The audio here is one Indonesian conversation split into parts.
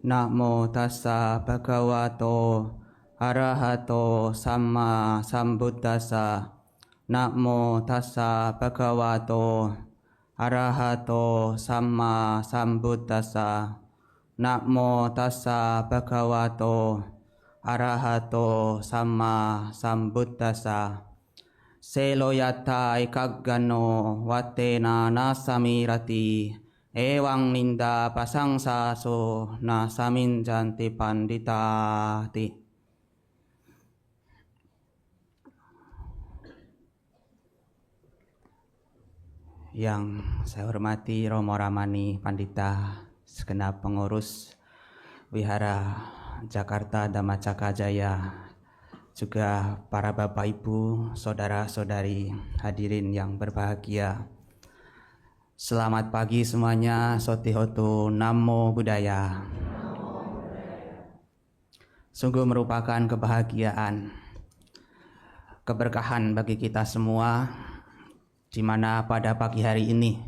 Namo tassa bhagavato arahato samma sambuddhassa. Namo tassa bhagavato arahato samma sambuddhassa. Namo tassa bhagavato arahato samma sambuddhassa. Selo yata ikaggano watena nasamirati. Ewang ninda pasangsaso na saminjanti panditati. Yang saya hormati Romo Ramani Pandita, segenap pengurus Wihara Jakarta Dhamma Cakra Jaya, juga para bapak ibu, saudara-saudari hadirin yang berbahagia. Selamat pagi semuanya, Sotihotu, Namo Buddhaya. Sungguh merupakan kebahagiaan, keberkahan bagi kita semua, di mana pada pagi hari ini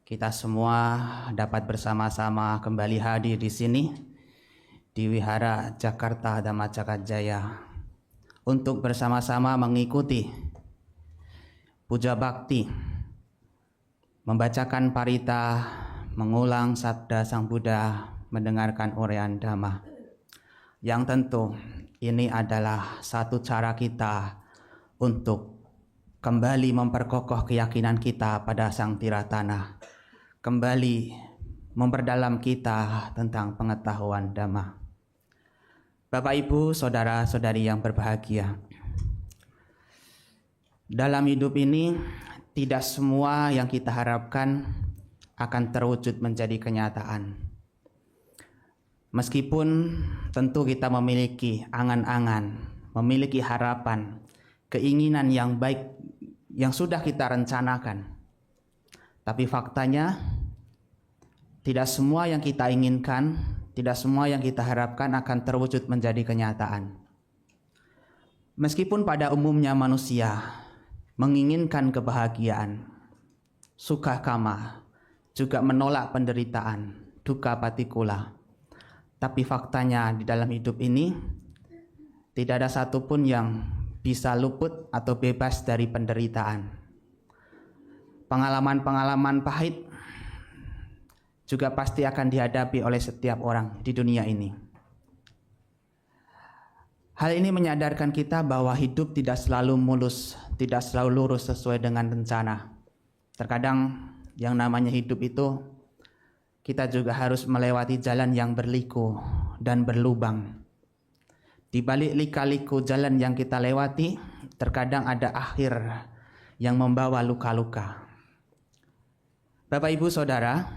kita semua dapat bersama-sama kembali hadir di sini di Wihara Jakarta Dhamma Cakra Jaya untuk bersama-sama mengikuti puja bakti, membacakan parita, mengulang sabda Sang Buddha, mendengarkan uraian Dhamma. Yang tentu ini adalah satu cara kita untuk kembali memperkokoh keyakinan kita pada Sang Tiratana, kembali memperdalam kita tentang pengetahuan Dhamma. Bapak Ibu, saudara-saudari yang berbahagia, dalam hidup ini tidak semua yang kita harapkan akan terwujud menjadi kenyataan. Meskipun tentu kita memiliki angan-angan, memiliki harapan, keinginan yang baik yang sudah kita rencanakan. Tapi faktanya tidak semua yang kita inginkan, tidak semua yang kita harapkan akan terwujud menjadi kenyataan. Meskipun pada umumnya manusia menginginkan kebahagiaan, sukha kama, juga menolak penderitaan, dukkha patikula. Tapi faktanya di dalam hidup ini tidak ada satupun yang bisa luput atau bebas dari penderitaan. Pengalaman-pengalaman pahit juga pasti akan dihadapi oleh setiap orang di dunia ini. Hal ini menyadarkan kita bahwa hidup tidak selalu mulus, tidak selalu lurus sesuai dengan rencana. Terkadang yang namanya hidup itu kita juga harus melewati jalan yang berliku dan berlubang. Di balik lika-liku jalan yang kita lewati, terkadang ada akhir yang membawa luka-luka. Bapak Ibu Saudara,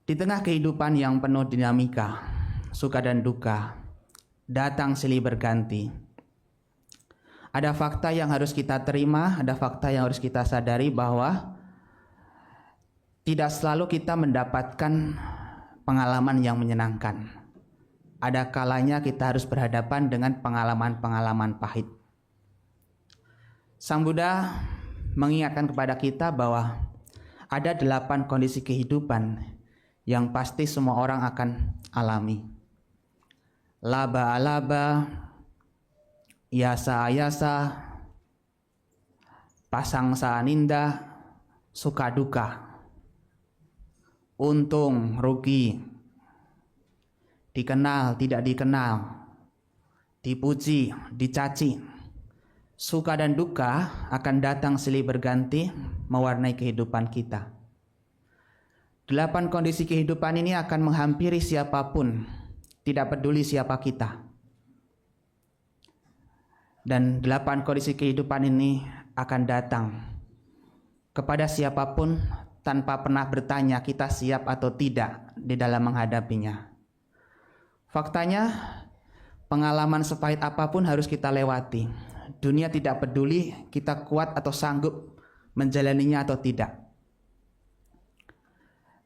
di tengah kehidupan yang penuh dinamika, suka dan duka, datang silih berganti. Ada fakta yang harus kita terima, ada fakta yang harus kita sadari bahwa tidak selalu kita mendapatkan pengalaman yang menyenangkan. Ada kalanya kita harus berhadapan dengan pengalaman-pengalaman pahit. Sang Buddha mengingatkan kepada kita bahwa ada 8 kondisi kehidupan yang pasti semua orang akan alami. Laba alaba, yasa ayasa, pasangsa aninda, suka duka, untung rugi, dikenal tidak dikenal, dipuji dicaci. Suka dan duka akan datang silih berganti mewarnai kehidupan kita. 8 kondisi kehidupan ini akan menghampiri siapapun, tidak peduli siapa kita. Dan 8 kondisi kehidupan ini akan datang kepada siapapun tanpa pernah bertanya kita siap atau tidak di dalam menghadapinya. Faktanya, pengalaman sepahit apapun harus kita lewati. Dunia tidak peduli kita kuat atau sanggup menjalaninya atau tidak.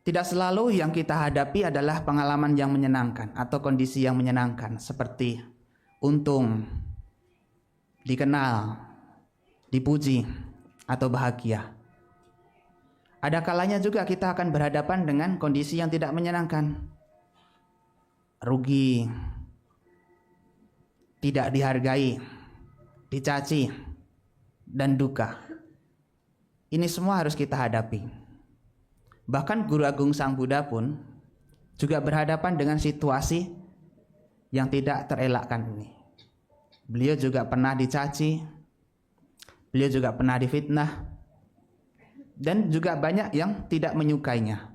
Tidak selalu yang kita hadapi adalah pengalaman yang menyenangkan atau kondisi yang menyenangkan, seperti untung, dikenal, dipuji, atau bahagia. Ada kalanya juga kita akan berhadapan dengan kondisi yang tidak menyenangkan. rugi, tidak dihargai, dicaci, dan duka. Ini semua harus kita hadapi. Bahkan Guru Agung Sang Buddha pun juga berhadapan dengan situasi yang tidak terelakkan ini. Beliau juga pernah dicaci, beliau juga pernah difitnah, dan juga banyak yang tidak menyukainya.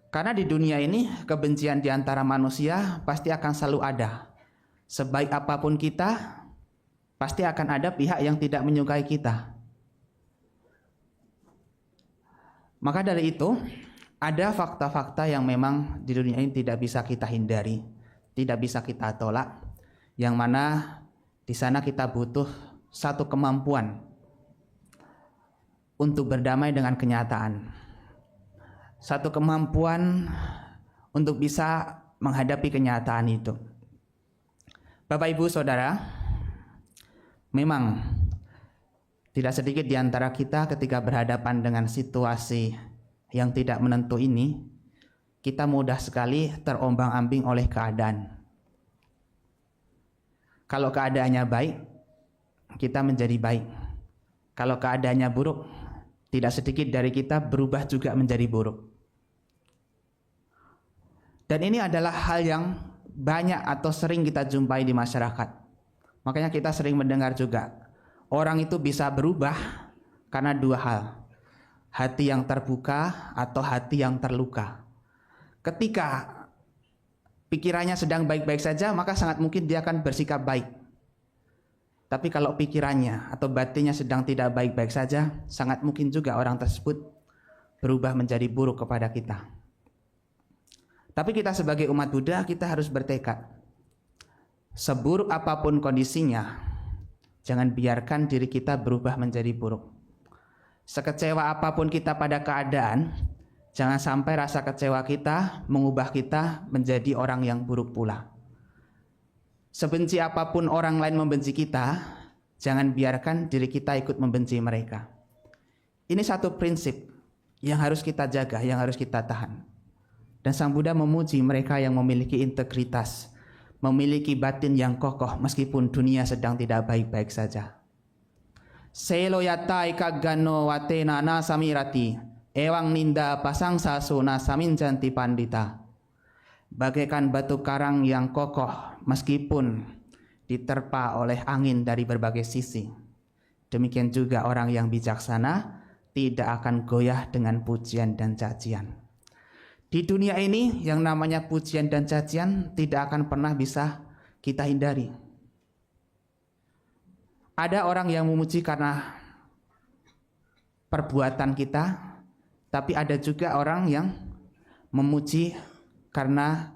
Karena di dunia ini kebencian di antara manusia pasti akan selalu ada. Sebaik apapun kita, pasti akan ada pihak yang tidak menyukai kita. Maka dari itu, ada fakta-fakta yang memang di dunia ini tidak bisa kita hindari, tidak bisa kita tolak, yang mana di sana kita butuh satu kemampuan untuk berdamai dengan kenyataan, satu kemampuan untuk bisa menghadapi kenyataan itu. Bapak, Ibu, Saudara, memang tidak sedikit di antara kita ketika berhadapan dengan situasi yang tidak menentu ini, kita mudah sekali terombang-ambing oleh keadaan. Kalau keadaannya baik, kita menjadi baik. Kalau keadaannya buruk, tidak sedikit dari kita berubah juga menjadi buruk. Dan ini adalah hal yang banyak atau sering kita jumpai di masyarakat. Makanya kita sering mendengar juga, orang itu bisa berubah karena dua hal. Hati yang terbuka atau hati yang terluka. Ketika pikirannya sedang baik-baik saja, maka sangat mungkin dia akan bersikap baik. Tapi kalau pikirannya atau batinnya sedang tidak baik-baik saja, sangat mungkin juga orang tersebut berubah menjadi buruk kepada kita. Tapi kita sebagai umat Buddha, kita harus bertekad. Seburuk apapun kondisinya, jangan biarkan diri kita berubah menjadi buruk. Sekecewa apapun kita pada keadaan, jangan sampai rasa kecewa kita mengubah kita menjadi orang yang buruk pula. Sebenci apapun orang lain membenci kita, jangan biarkan diri kita ikut membenci mereka. Ini satu prinsip yang harus kita jaga, yang harus kita tahan. Dan Sang Buddha memuji mereka yang memiliki integritas, memiliki batin yang kokoh meskipun dunia sedang tidak baik-baik saja. Selo yatai kagano watena na samirati, ewang ninda pasang sasuna samin janti pandita. Bagaikan batu karang yang kokoh meskipun diterpa oleh angin dari berbagai sisi. Demikian juga orang yang bijaksana tidak akan goyah dengan pujian dan cacian. Di dunia ini yang namanya pujian dan cacian tidak akan pernah bisa kita hindari. Ada orang yang memuji karena perbuatan kita, tapi ada juga orang yang memuji karena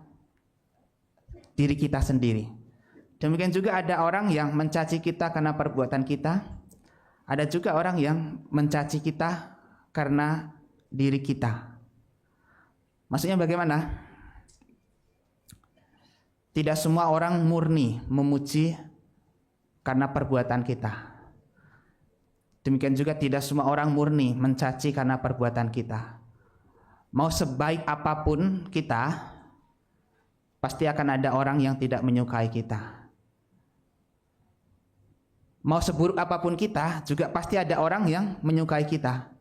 diri kita sendiri. Demikian juga ada orang yang mencaci kita karena perbuatan kita. Ada juga orang yang mencaci kita karena diri kita. Maksudnya bagaimana? Tidak semua orang murni memuji karena perbuatan kita. Demikian juga tidak semua orang murni mencaci karena perbuatan kita. Mau sebaik apapun kita, pasti akan ada orang yang tidak menyukai kita. Mau seburuk apapun kita, juga pasti ada orang yang menyukai kita.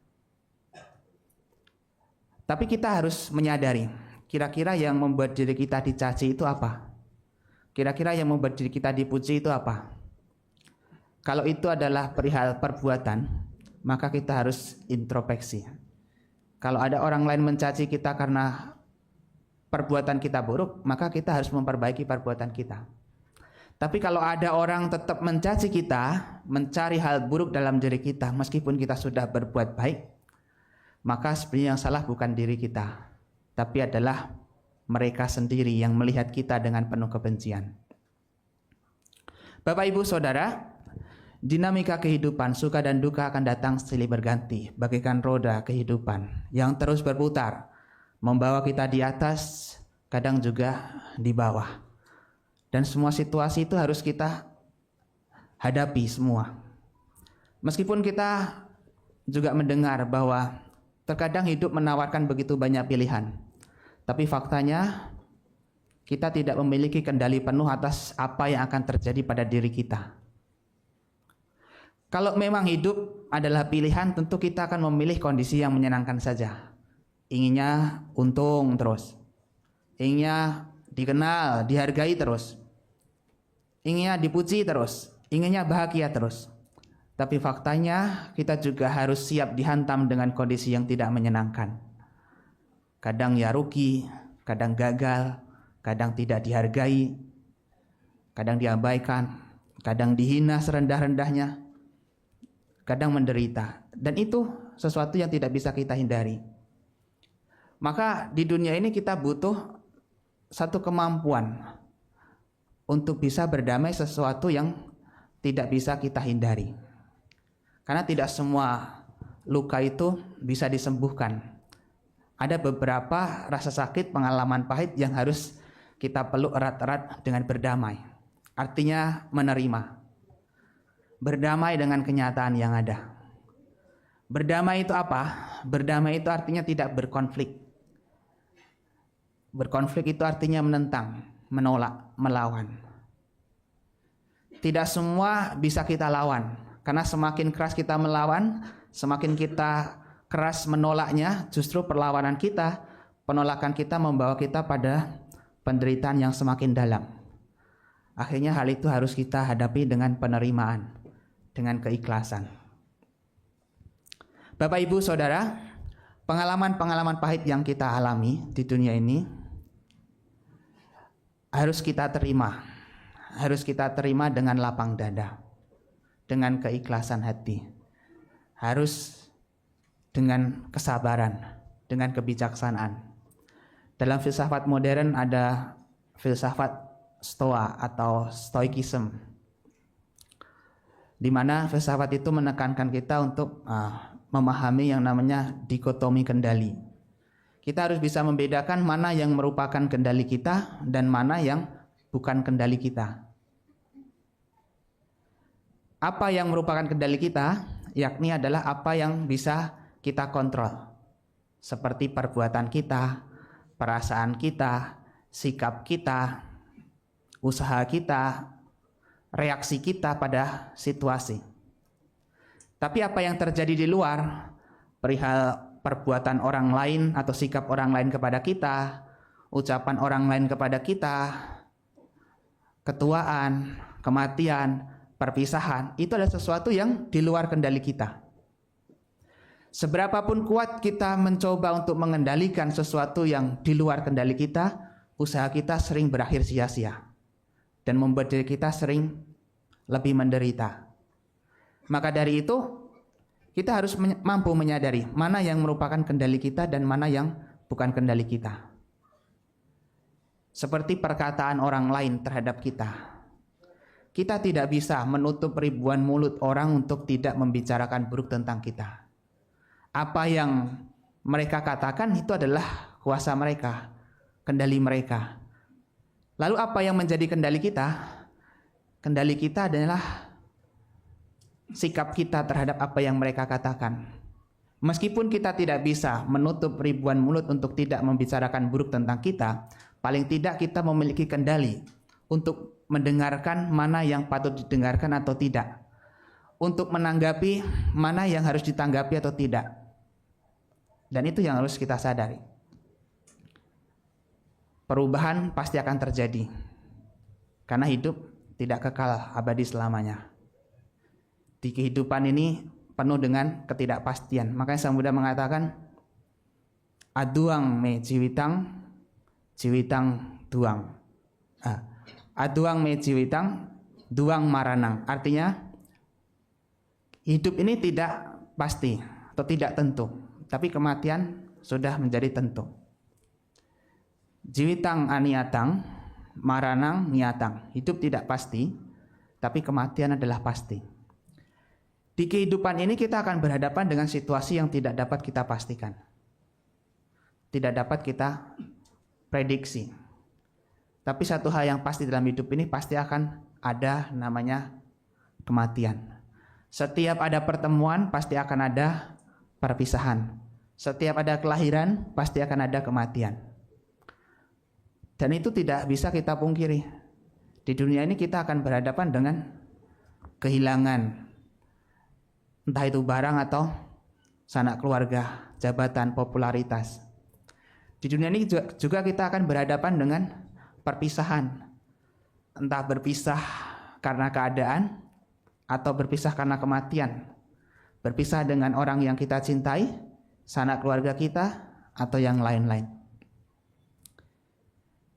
Tapi kita harus menyadari, kira-kira yang membuat diri kita dicaci itu apa? Kira-kira yang membuat diri kita dipuji itu apa? Kalau itu adalah perihal perbuatan, maka kita harus introspeksi. Kalau ada orang lain mencaci kita karena perbuatan kita buruk, maka kita harus memperbaiki perbuatan kita. Tapi kalau ada orang tetap mencaci kita, mencari hal buruk dalam diri kita, meskipun kita sudah berbuat baik, maka sebenarnya yang salah bukan diri kita, tapi adalah mereka sendiri yang melihat kita dengan penuh kebencian. Bapak, Ibu, Saudara, dinamika kehidupan, suka dan duka akan datang silih berganti, bagaikan roda kehidupan yang terus berputar, membawa kita di atas, kadang juga di bawah. Dan semua situasi itu harus kita hadapi semua. Meskipun kita juga mendengar bahwa terkadang hidup menawarkan begitu banyak pilihan, tapi faktanya kita tidak memiliki kendali penuh atas apa yang akan terjadi pada diri kita. Kalau memang hidup adalah pilihan, tentu kita akan memilih kondisi yang menyenangkan saja. Inginnya untung terus, inginnya dikenal, dihargai terus, inginnya dipuji terus, inginnya bahagia terus. Tapi faktanya kita juga harus siap dihantam dengan kondisi yang tidak menyenangkan. Kadang ya rugi, kadang gagal, kadang tidak dihargai, kadang diabaikan, kadang dihina serendah-rendahnya, kadang menderita. Dan itu sesuatu yang tidak bisa kita hindari. Maka di dunia ini kita butuh satu kemampuan untuk bisa berdamai sesuatu yang tidak bisa kita hindari. Karena tidak semua luka itu bisa disembuhkan. Ada beberapa rasa sakit, pengalaman pahit yang harus kita peluk erat-erat dengan berdamai. Artinya menerima. Berdamai dengan kenyataan yang ada. Berdamai itu apa? Berdamai itu artinya tidak berkonflik. Berkonflik itu artinya menentang, menolak, melawan. Tidak semua bisa kita lawan. Karena semakin keras kita melawan, semakin kita keras menolaknya, justru perlawanan kita, penolakan kita membawa kita pada penderitaan yang semakin dalam. Akhirnya hal itu harus kita hadapi dengan penerimaan, dengan keikhlasan. Bapak, Ibu, Saudara, pengalaman-pengalaman pahit yang kita alami di dunia ini harus kita terima. Harus kita terima dengan lapang dada, dengan keikhlasan hati. Harus dengan kesabaran, dengan kebijaksanaan. Dalam filsafat modern ada filsafat Stoa atau Stoikism, di mana filsafat itu menekankan kita untuk memahami yang namanya dikotomi kendali. Kita harus bisa membedakan mana yang merupakan kendali kita dan mana yang bukan kendali kita. Apa yang merupakan kendali kita, yakni adalah apa yang bisa kita kontrol, seperti perbuatan kita, perasaan kita, sikap kita, usaha kita, reaksi kita pada situasi. Tapi apa yang terjadi di luar, perihal perbuatan orang lain atau sikap orang lain kepada kita, ucapan orang lain kepada kita, ketuaan, kematian, perpisahan, itu adalah sesuatu yang di luar kendali kita. Seberapapun kuat kita mencoba untuk mengendalikan sesuatu yang di luar kendali kita, usaha kita sering berakhir sia-sia dan membuat diri kita sering lebih menderita. Maka dari itu, kita harus mampu menyadari mana yang merupakan kendali kita dan mana yang bukan kendali kita. Seperti perkataan orang lain terhadap kita. Kita tidak bisa menutup ribuan mulut orang untuk tidak membicarakan buruk tentang kita. Apa yang mereka katakan itu adalah kuasa mereka, kendali mereka. Lalu apa yang menjadi kendali kita? Kendali kita adalah sikap kita terhadap apa yang mereka katakan. Meskipun kita tidak bisa menutup ribuan mulut untuk tidak membicarakan buruk tentang kita, paling tidak kita memiliki kendali untuk mendengarkan mana yang patut didengarkan atau tidak, untuk menanggapi mana yang harus ditanggapi atau tidak. Dan itu yang harus kita sadari. Perubahan pasti akan terjadi, karena hidup tidak kekal abadi selamanya. Di kehidupan ini penuh dengan ketidakpastian. Makanya Sang Buddha mengatakan, aduang me jiwitang, jiwitang duang. Aduang me jiwitang, duang maranang. Artinya, hidup ini tidak pasti atau tidak tentu, tapi kematian sudah menjadi tentu. Jiwitang aniatang, maranang niatang. Hidup tidak pasti, tapi kematian adalah pasti. Di kehidupan ini kita akan berhadapan dengan situasi yang tidak dapat kita pastikan, tidak dapat kita prediksi. Tapi satu hal yang pasti dalam hidup ini, pasti akan ada namanya kematian. Setiap ada pertemuan pasti akan ada perpisahan. Setiap ada kelahiran pasti akan ada kematian. Dan itu tidak bisa kita pungkiri. Di dunia ini kita akan berhadapan dengan kehilangan, entah itu barang atau sanak keluarga, jabatan, popularitas. Di dunia ini juga kita akan berhadapan dengan perpisahan, entah berpisah karena keadaan atau berpisah karena kematian, berpisah dengan orang yang kita cintai, sanak keluarga kita, atau yang lain-lain.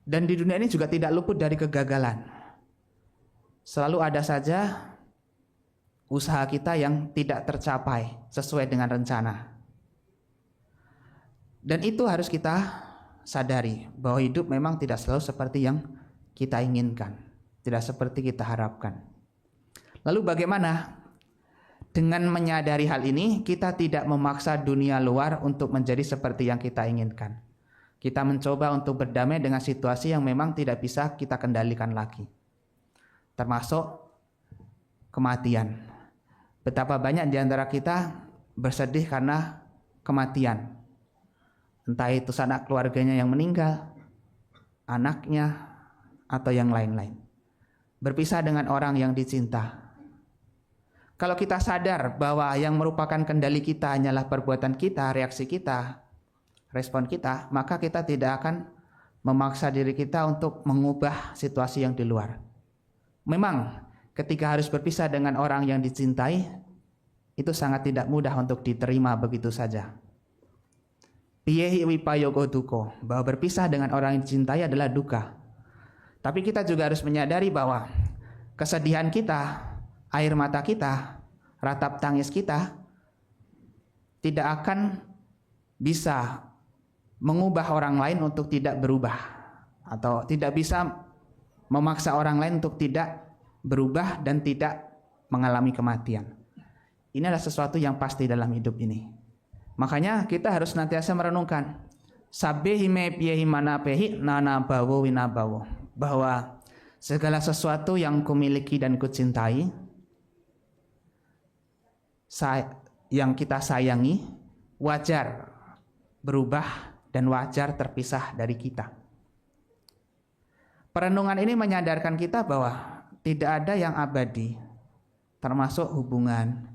Dan di dunia ini juga tidak luput dari kegagalan. Selalu ada saja usaha kita yang tidak tercapai sesuai dengan rencana. Dan itu harus kita sadari, bahwa hidup memang tidak selalu seperti yang kita inginkan, tidak seperti kita harapkan. Lalu bagaimana? Dengan menyadari hal ini, kita tidak memaksa dunia luar untuk menjadi seperti yang kita inginkan. Kita mencoba untuk berdamai dengan situasi yang memang tidak bisa kita kendalikan lagi, termasuk kematian. Betapa banyak di antara kita bersedih karena kematian. Entah itu sanak keluarganya yang meninggal, anaknya, atau yang lain-lain. Berpisah dengan orang yang dicinta. Kalau kita sadar bahwa yang merupakan kendali kita hanyalah perbuatan kita, reaksi kita, respon kita, maka kita tidak akan memaksa diri kita untuk mengubah situasi yang di luar. Memang ketika harus berpisah dengan orang yang dicintai, itu sangat tidak mudah untuk diterima begitu saja. Piyehi wipayogo duko, bahwa berpisah dengan orang yang dicintai adalah duka. Tapi kita juga harus menyadari bahwa kesedihan kita, air mata kita, ratap tangis kita tidak akan bisa mengubah orang lain untuk tidak berubah, atau tidak bisa memaksa orang lain untuk tidak berubah dan tidak mengalami kematian. Ini adalah sesuatu yang pasti dalam hidup ini. Makanya kita harus senantiasa merenungkan sabehime piehimana pehi nana bawo winabawo, bahwa segala sesuatu yang kumiliki dan kucintai, yang kita sayangi, wajar berubah dan wajar terpisah dari kita. Perenungan ini menyadarkan kita bahwa tidak ada yang abadi, termasuk hubungan.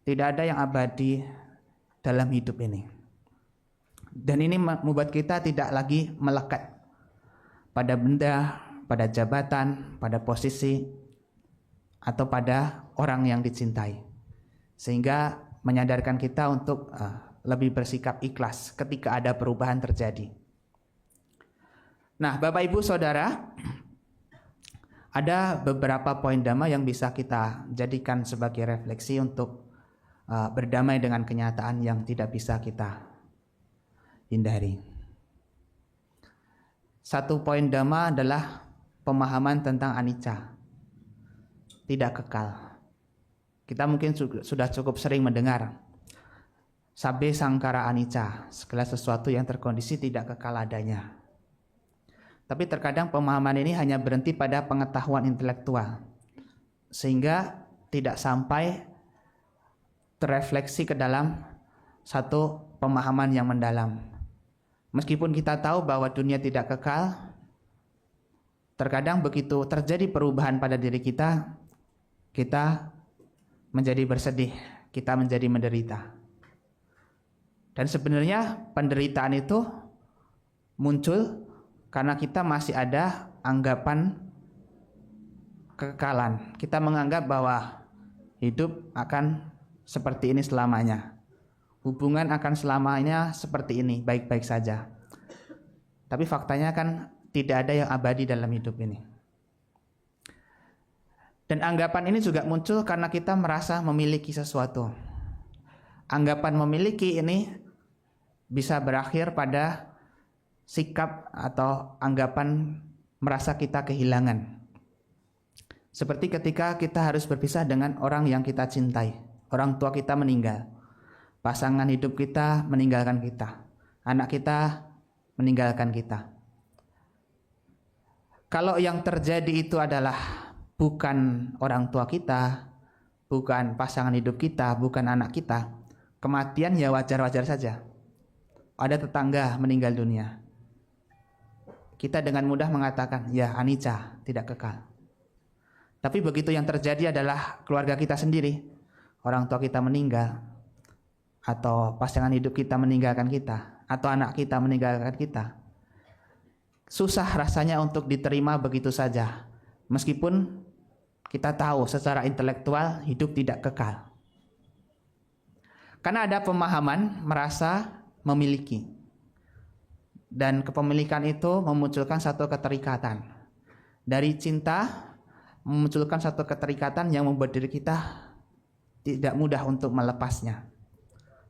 Tidak ada yang abadi dalam hidup ini. Dan ini membuat kita tidak lagi melekat pada benda, pada jabatan, pada posisi, atau pada orang yang dicintai. Sehingga menyadarkan kita untuk lebih bersikap ikhlas ketika ada perubahan terjadi. Nah, Bapak Ibu Saudara, ada beberapa poin dhamma yang bisa kita jadikan sebagai refleksi untuk berdamai dengan kenyataan yang tidak bisa kita hindari. Satu poin dhamma adalah pemahaman tentang anicca, tidak kekal. Kita mungkin sudah cukup sering mendengar sabbe sangkara anicca, segala sesuatu yang terkondisi tidak kekal adanya. Tapi terkadang pemahaman ini hanya berhenti pada pengetahuan intelektual, sehingga tidak sampai terrefleksi ke dalam satu pemahaman yang mendalam. Meskipun kita tahu bahwa dunia tidak kekal, terkadang begitu terjadi perubahan pada diri kita, kita menjadi bersedih, kita menjadi menderita. Dan sebenarnya penderitaan itu muncul karena kita masih ada anggapan kekekalan. Kita menganggap bahwa hidup akan seperti ini selamanya. Hubungan akan selamanya seperti ini, baik-baik saja. Tapi faktanya kan tidak ada yang abadi dalam hidup ini. Dan anggapan ini juga muncul karena kita merasa memiliki sesuatu. Anggapan memiliki ini bisa berakhir pada sikap atau anggapan merasa kita kehilangan. Seperti ketika kita harus berpisah dengan orang yang kita cintai. Orang tua kita meninggal, pasangan hidup kita meninggalkan kita, anak kita meninggalkan kita. Kalau yang terjadi itu adalah bukan orang tua kita, bukan pasangan hidup kita, bukan anak kita, kematian ya wajar-wajar saja. Ada tetangga meninggal dunia, kita dengan mudah mengatakan, ya anicca, tidak kekal. Tapi begitu yang terjadi adalah keluarga kita sendiri, orang tua kita meninggal, atau pasangan hidup kita meninggalkan kita, atau anak kita meninggalkan kita, susah rasanya untuk diterima begitu saja, meskipun kita tahu secara intelektual hidup tidak kekal. Karena ada pemahaman merasa memiliki, dan kepemilikan itu memunculkan satu keterikatan. Dari cinta memunculkan satu keterikatan yang membuat diri kita tidak mudah untuk melepasnya.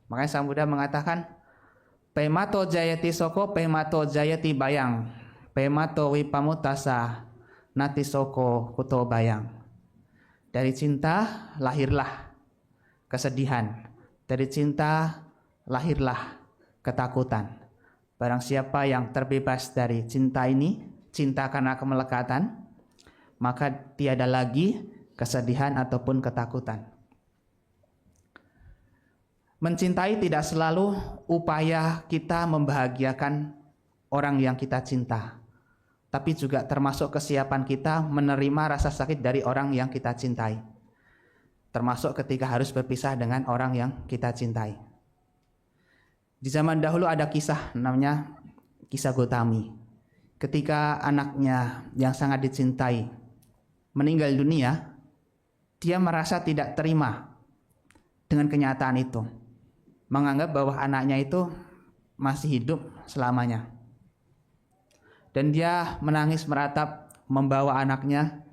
Makanya Sang Buddha mengatakan, Pemato jayati soko, pemato jayati bayang, pemato wipamutasa, nati soko kuto bayang. Dari cinta lahirlah kesedihan, dari cinta lahirlah ketakutan. Barang siapa yang terbebas dari cinta ini, cinta karena kemelekatan, maka tiada lagi kesedihan ataupun ketakutan. Mencintai tidak selalu upaya kita membahagiakan orang yang kita cinta, tapi juga termasuk kesiapan kita menerima rasa sakit dari orang yang kita cintai, termasuk ketika harus berpisah dengan orang yang kita cintai. Di zaman dahulu ada kisah namanya kisah Gotami. Ketika anaknya yang sangat dicintai meninggal dunia, dia merasa tidak terima dengan kenyataan itu, menganggap bahwa anaknya itu masih hidup selamanya. Dan dia menangis meratap, membawa anaknya,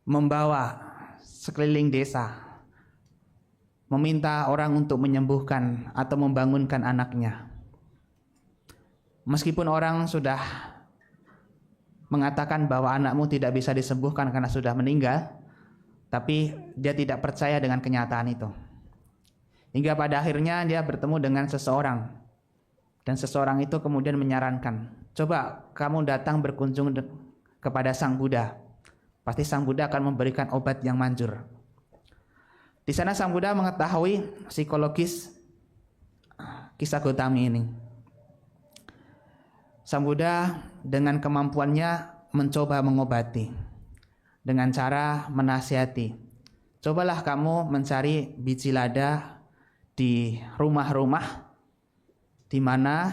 membawa sekeliling desa, meminta orang untuk menyembuhkan atau membangunkan anaknya. Meskipun orang sudah mengatakan bahwa anakmu tidak bisa disembuhkan karena sudah meninggal, tapi dia tidak percaya dengan kenyataan itu. Hingga pada akhirnya dia bertemu dengan seseorang, dan seseorang itu kemudian menyarankan, coba kamu datang berkunjung kepada Sang Buddha, pasti Sang Buddha akan memberikan obat yang manjur. Di sana Sang Buddha mengetahui psikologis kisah Gotami ini. Sang Buddha dengan kemampuannya mencoba mengobati dengan cara menasihati. Cobalah kamu mencari biji lada di rumah-rumah di mana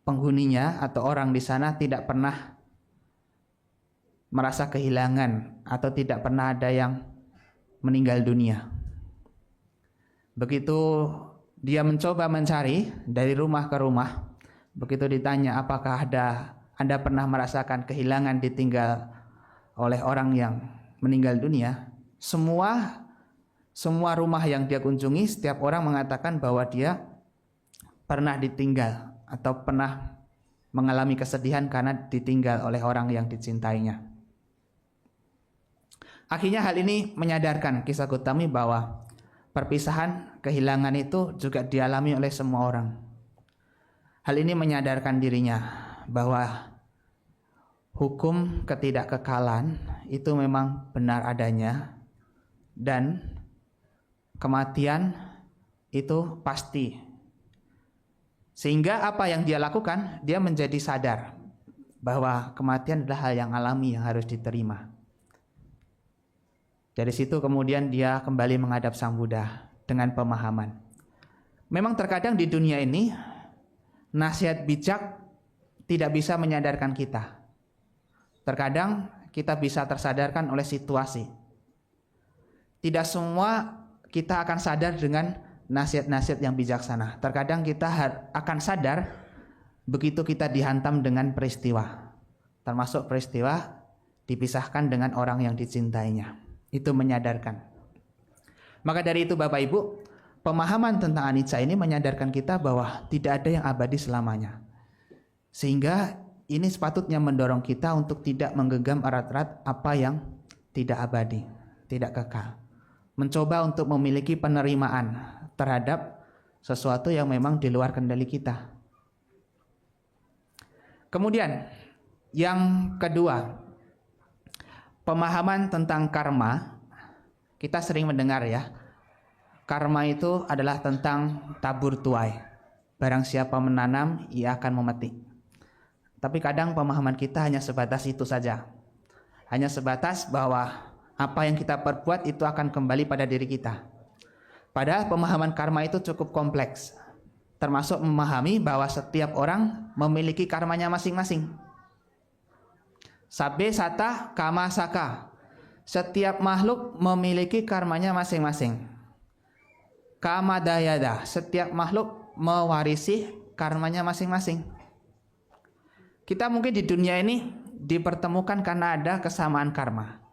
penghuninya atau orang di sana tidak pernah merasa kehilangan atau tidak pernah ada yang meninggal dunia. Begitu dia mencoba mencari dari rumah ke rumah, begitu ditanya apakah Anda pernah merasakan kehilangan ditinggal oleh orang yang meninggal dunia, semua rumah yang dia kunjungi, setiap orang mengatakan bahwa dia pernah ditinggal atau pernah mengalami kesedihan karena ditinggal oleh orang yang dicintainya. Akhirnya hal ini menyadarkan kisah Gotami bahwa perpisahan, kehilangan itu juga dialami oleh semua orang. Hal ini menyadarkan dirinya bahwa hukum ketidakkekalan itu memang benar adanya dan kematian itu pasti. Sehingga apa yang dia lakukan, dia menjadi sadar bahwa kematian adalah hal yang alami yang harus diterima. Dari situ kemudian dia kembali menghadap Sang Buddha dengan pemahaman. Memang terkadang di dunia ini nasihat bijak tidak bisa menyadarkan kita. Terkadang kita bisa tersadarkan oleh situasi. Tidak semua kita akan sadar dengan nasihat-nasihat yang bijaksana. Terkadang kita akan sadar begitu kita dihantam dengan peristiwa. Termasuk peristiwa dipisahkan dengan orang yang dicintainya. Itu menyadarkan. Maka dari itu Bapak Ibu, pemahaman tentang anicca ini menyadarkan kita bahwa tidak ada yang abadi selamanya. Sehingga ini sepatutnya mendorong kita untuk tidak menggenggam erat-erat apa yang tidak abadi, tidak kekal. Mencoba untuk memiliki penerimaan terhadap sesuatu yang memang di luar kendali kita. Kemudian yang kedua, pemahaman tentang karma. Kita sering mendengar ya, karma itu adalah tentang tabur tuai. Barang siapa menanam, ia akan memetik. Tapi kadang pemahaman kita hanya sebatas itu saja. Hanya sebatas bahwa apa yang kita perbuat itu akan kembali pada diri kita. Padahal pemahaman karma itu cukup kompleks. Termasuk memahami bahwa setiap orang memiliki karmanya masing-masing. Sabbe sata kama saka. Setiap makhluk memiliki karmanya masing-masing. Kama dayada. Setiap makhluk mewarisi karmanya masing-masing. Kita mungkin di dunia ini dipertemukan karena ada kesamaan karma.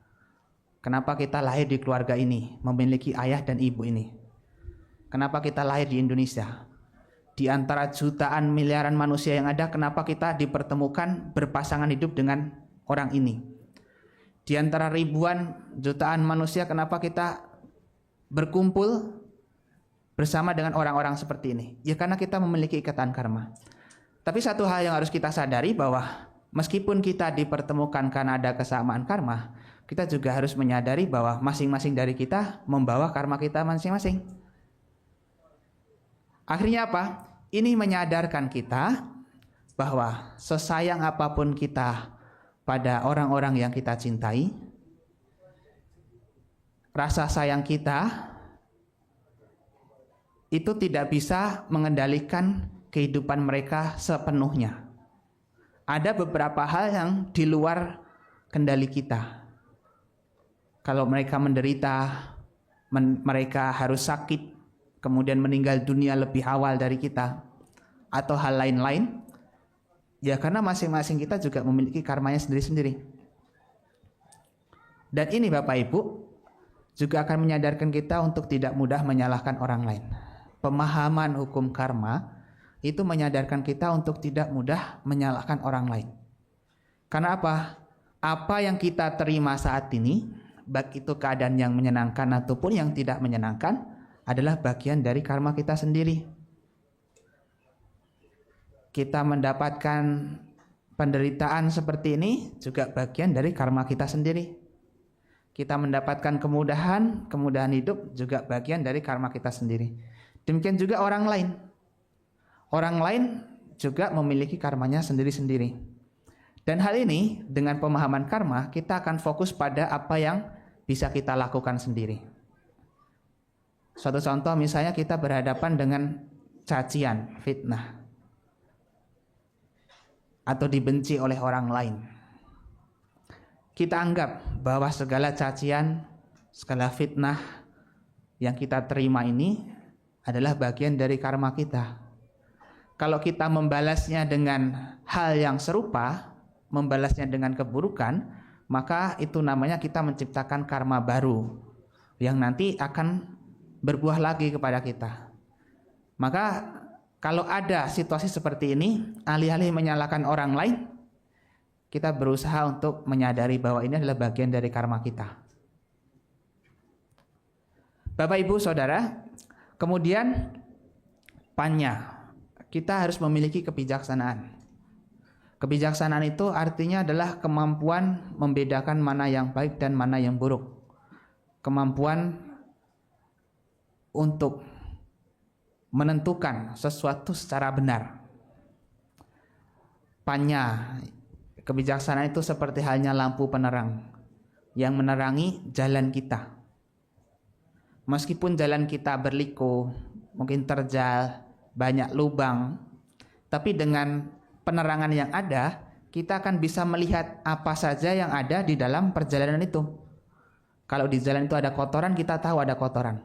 Kenapa kita lahir di keluarga ini, memiliki ayah dan ibu ini? Kenapa kita lahir di Indonesia? Di antara jutaan miliaran manusia yang ada, kenapa kita dipertemukan berpasangan hidup dengan orang ini? Di antara ribuan jutaan manusia, kenapa kita berkumpul bersama dengan orang-orang seperti ini? Ya karena kita memiliki ikatan karma. Tapi satu hal yang harus kita sadari bahwa meskipun kita dipertemukan karena ada kesamaan karma, kita juga harus menyadari bahwa masing-masing dari kita membawa karma kita masing-masing. Akhirnya apa? Ini menyadarkan kita bahwa sesayang apapun kita pada orang-orang yang kita cintai, rasa sayang kita itu tidak bisa mengendalikan kehidupan mereka sepenuhnya. Ada beberapa hal yang di luar kendali kita. Kalau mereka menderita, mereka harus sakit, kemudian meninggal dunia lebih awal dari kita, atau hal lain-lain, ya karena masing-masing kita juga memiliki karmanya sendiri-sendiri. Dan ini Bapak Ibu juga akan menyadarkan kita untuk tidak mudah menyalahkan orang lain. Pemahaman hukum karma itu menyadarkan kita untuk tidak mudah menyalahkan orang lain. Karena apa? Apa yang kita terima saat ini, baik itu keadaan yang menyenangkan ataupun yang tidak menyenangkan, adalah bagian dari karma kita sendiri. Kita mendapatkan penderitaan seperti ini juga bagian dari karma kita sendiri. Kita mendapatkan kemudahan hidup juga bagian dari karma kita sendiri. Demikian juga orang lain. Orang lain juga memiliki karmanya sendiri-sendiri. Dan hal ini dengan pemahaman karma, kita akan fokus pada apa yang bisa kita lakukan sendiri. Suatu contoh misalnya kita berhadapan dengan cacian, fitnah, atau dibenci oleh orang lain. Kita anggap bahwa segala cacian, segala fitnah yang kita terima ini adalah bagian dari karma kita. Kalau kita membalasnya dengan hal yang serupa, membalasnya dengan keburukan, maka itu namanya kita menciptakan karma baru yang nanti akan berbuah lagi kepada kita. Maka kalau ada situasi seperti ini, alih-alih menyalahkan orang lain, kita berusaha untuk menyadari bahwa ini adalah bagian dari karma kita. Bapak Ibu Saudara, kemudian panya, kita harus memiliki kebijaksanaan. Kebijaksanaan itu artinya adalah kemampuan membedakan mana yang baik dan mana yang buruk. Kemampuan untuk menentukan sesuatu secara benar. Panya, kebijaksanaan itu seperti halnya lampu penerang yang menerangi jalan kita. Meskipun jalan kita berliku, mungkin terjal, banyak lubang, tapi dengan penerangan yang ada, kita akan bisa melihat apa saja yang ada di dalam perjalanan itu. Kalau di jalan itu ada kotoran, kita tahu ada kotoran.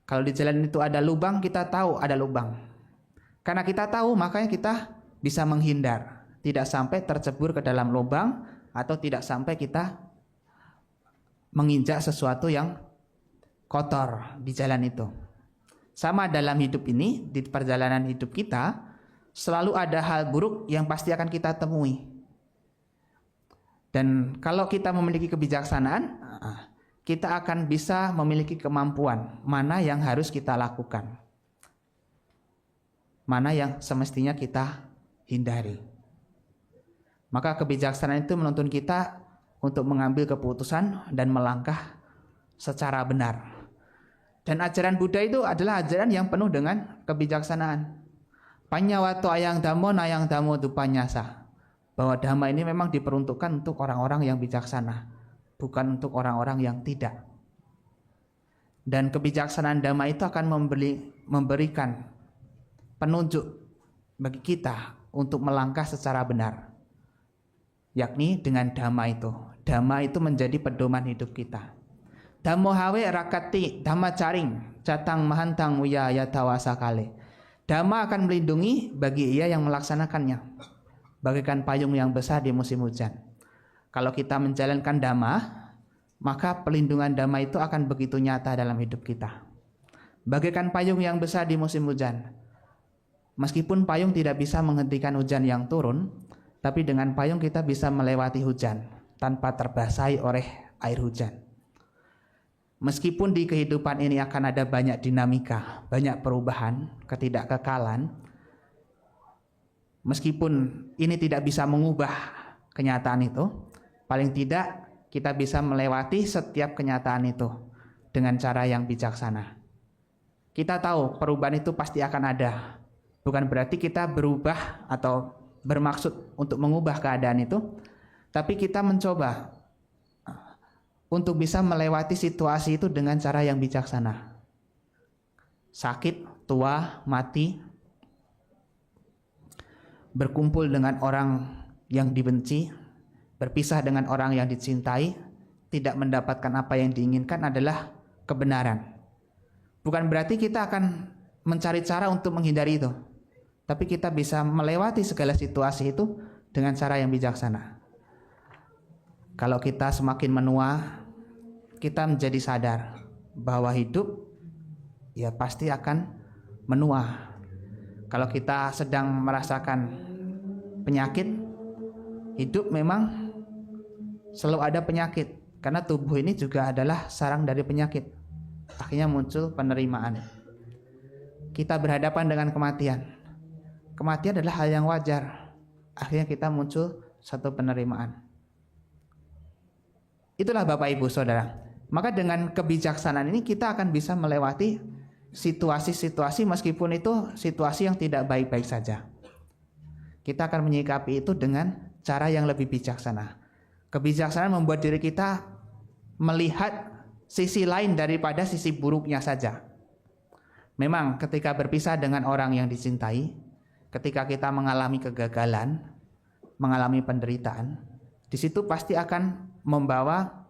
Kalau di jalan itu ada lubang, kita tahu ada lubang. Karena kita tahu, makanya kita bisa menghindar, tidak sampai tercebur ke dalam lubang, atau tidak sampai kita menginjak sesuatu yang kotor di jalan itu. Sama dalam hidup ini, di perjalanan hidup kita, selalu ada hal buruk yang pasti akan kita temui. Dan kalau kita memiliki kebijaksanaan, kita akan bisa memiliki kemampuan mana yang harus kita lakukan, mana yang semestinya kita hindari. Maka kebijaksanaan itu menuntun kita untuk mengambil keputusan dan melangkah secara benar. Dan ajaran Buddha itu adalah ajaran yang penuh dengan kebijaksanaan. Panyawato ayang damo nayang damo tu panyasa. bahwa dhamma ini memang diperuntukkan untuk orang-orang yang bijaksana, bukan untuk orang-orang yang tidak. Dan kebijaksanaan dhamma itu akan memberikan penunjuk bagi kita untuk melangkah secara benar, yakni dengan dhamma itu. Dhamma itu menjadi pedoman hidup kita. Dhammo hawe rakati dhamma caring catang mahantang uya yatawasa kale. Dhamma akan melindungi bagi ia yang melaksanakannya, bagaikan payung yang besar di musim hujan. Kalau kita menjalankan dhamma, maka pelindungan dhamma itu akan begitu nyata dalam hidup kita. Bagaikan payung yang besar di musim hujan. Meskipun payung tidak bisa menghentikan hujan yang turun, tapi dengan payung kita bisa melewati hujan tanpa terbasahi oleh air hujan. Meskipun di kehidupan ini akan ada banyak dinamika, banyak perubahan, ketidakkekalan, meskipun ini tidak bisa mengubah kenyataan itu, paling tidak kita bisa melewati setiap kenyataan itu dengan cara yang bijaksana. Kita tahu perubahan itu pasti akan ada. Bukan berarti kita berubah atau bermaksud untuk mengubah keadaan itu, tapi kita mencoba untuk bisa melewati situasi itu dengan cara yang bijaksana. Sakit, tua, mati, berkumpul dengan orang yang dibenci, berpisah dengan orang yang dicintai, tidak mendapatkan apa yang diinginkan adalah kebenaran. Bukan berarti kita akan mencari cara untuk menghindari itu, tapi kita bisa melewati segala situasi itu dengan cara yang bijaksana. Kalau kita semakin menua, kita menjadi sadar bahwa hidup ya pasti akan menua. Kalau kita sedang merasakan penyakit, hidup memang selalu ada penyakit, karena tubuh ini juga adalah sarang dari penyakit. Akhirnya muncul penerimaan. Kita berhadapan dengan kematian. Kematian adalah hal yang wajar. Akhirnya kita muncul satu penerimaan. Itulah Bapak Ibu Saudara. Maka dengan kebijaksanaan ini kita akan bisa melewati situasi-situasi meskipun itu situasi yang tidak baik-baik saja. Kita akan menyikapi itu dengan cara yang lebih bijaksana. Kebijaksanaan membuat diri kita melihat sisi lain daripada sisi buruknya saja. Memang ketika berpisah dengan orang yang dicintai, ketika kita mengalami kegagalan, mengalami penderitaan, di situ pasti akan membawa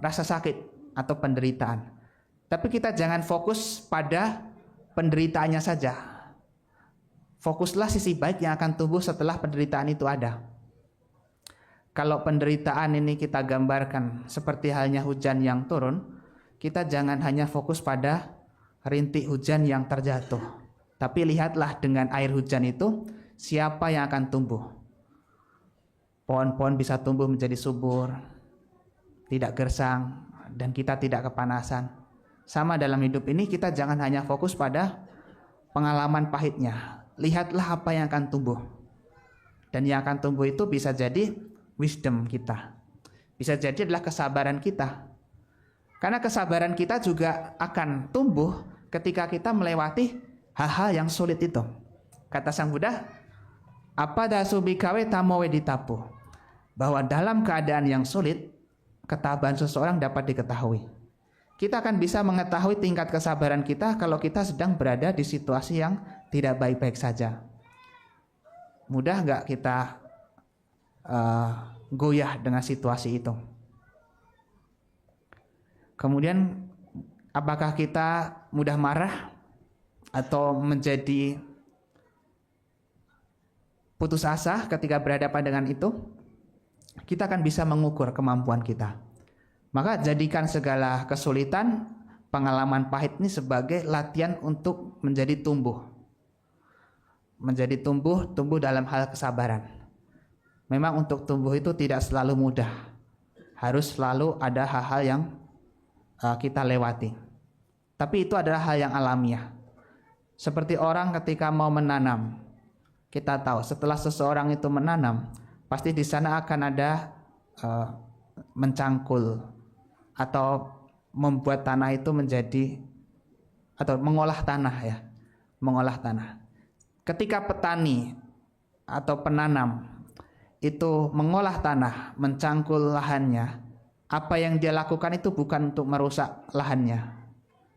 rasa sakit atau penderitaan. Tapi kita jangan fokus pada penderitaannya saja. Fokuslah sisi baik yang akan tumbuh setelah penderitaan itu ada. Kalau penderitaan ini kita gambarkan seperti halnya hujan yang turun, kita jangan hanya fokus pada rintik hujan yang terjatuh, tapi lihatlah dengan air hujan itu siapa yang akan tumbuh. Pohon-pohon bisa tumbuh menjadi subur, tidak gersang, dan kita tidak kepanasan. Sama dalam hidup ini, kita jangan hanya fokus pada pengalaman pahitnya. Lihatlah apa yang akan tumbuh. Dan yang akan tumbuh itu bisa jadi wisdom kita. Bisa jadi adalah kesabaran kita. Karena kesabaran kita juga akan tumbuh ketika kita melewati hal-hal yang sulit itu. Kata Sang Buddha, apa dasu bikawe tamowe ditapu. Bahwa dalam keadaan yang sulit, ketabahan seseorang dapat diketahui. Kita akan bisa mengetahui tingkat kesabaran kita kalau kita sedang berada di situasi yang tidak baik-baik saja. Mudah nggak kita goyah dengan situasi itu? Kemudian apakah kita mudah marah atau menjadi putus asa ketika berhadapan dengan itu? Kita akan bisa mengukur kemampuan kita. Maka jadikan segala kesulitan, pengalaman pahit ini sebagai latihan untuk menjadi tumbuh. Menjadi tumbuh dalam hal kesabaran. Memang untuk tumbuh itu tidak selalu mudah. Harus selalu ada hal-hal yang kita lewati. Tapi itu adalah hal yang alamiah. Seperti orang ketika mau menanam. Kita tahu setelah seseorang itu menanam, pasti di sana akan ada mencangkul atau membuat tanah itu menjadi, atau mengolah tanah ya, mengolah tanah. Ketika petani atau penanam itu mengolah tanah, mencangkul lahannya, apa yang dia lakukan itu bukan untuk merusak lahannya,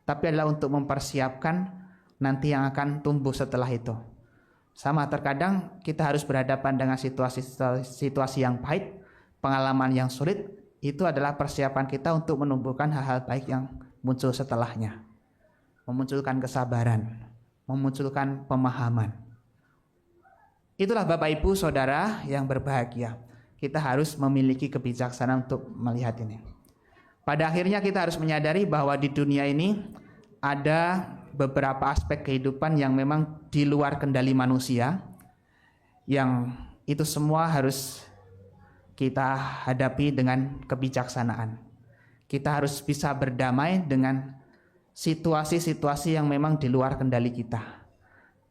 tapi adalah untuk mempersiapkan nanti yang akan tumbuh setelah itu. Sama, terkadang kita harus berhadapan dengan situasi yang pahit, pengalaman yang sulit, itu adalah persiapan kita untuk menumbuhkan hal-hal baik yang muncul setelahnya. Memunculkan kesabaran, memunculkan pemahaman. Itulah Bapak Ibu Saudara yang berbahagia. Kita harus memiliki kebijaksanaan untuk melihat ini. Pada akhirnya kita harus menyadari bahwa di dunia ini ada beberapa aspek kehidupan yang memang di luar kendali manusia, yang itu semua harus kita hadapi dengan kebijaksanaan. Kita harus bisa berdamai dengan situasi-situasi yang memang di luar kendali kita.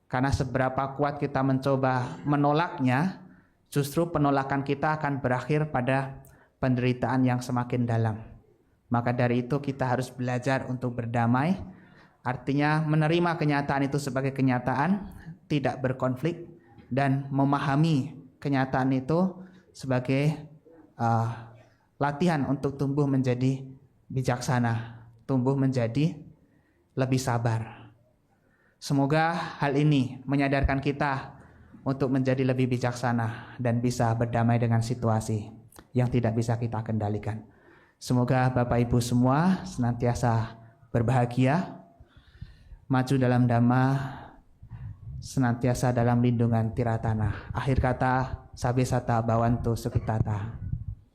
Karena seberapa kuat kita mencoba menolaknya, justru penolakan kita akan berakhir pada penderitaan yang semakin dalam. Maka dari itu kita harus belajar untuk berdamai, artinya menerima kenyataan itu sebagai kenyataan, tidak berkonflik, dan memahami kenyataan itu sebagai latihan untuk tumbuh menjadi bijaksana, tumbuh menjadi lebih sabar. Semoga hal ini menyadarkan kita untuk menjadi lebih bijaksana dan bisa berdamai dengan situasi yang tidak bisa kita kendalikan. Semoga Bapak Ibu semua senantiasa berbahagia, maju dalam dhamma, senantiasa dalam lindungan tiratana. Akhir kata, sabesata bawanto sukitata.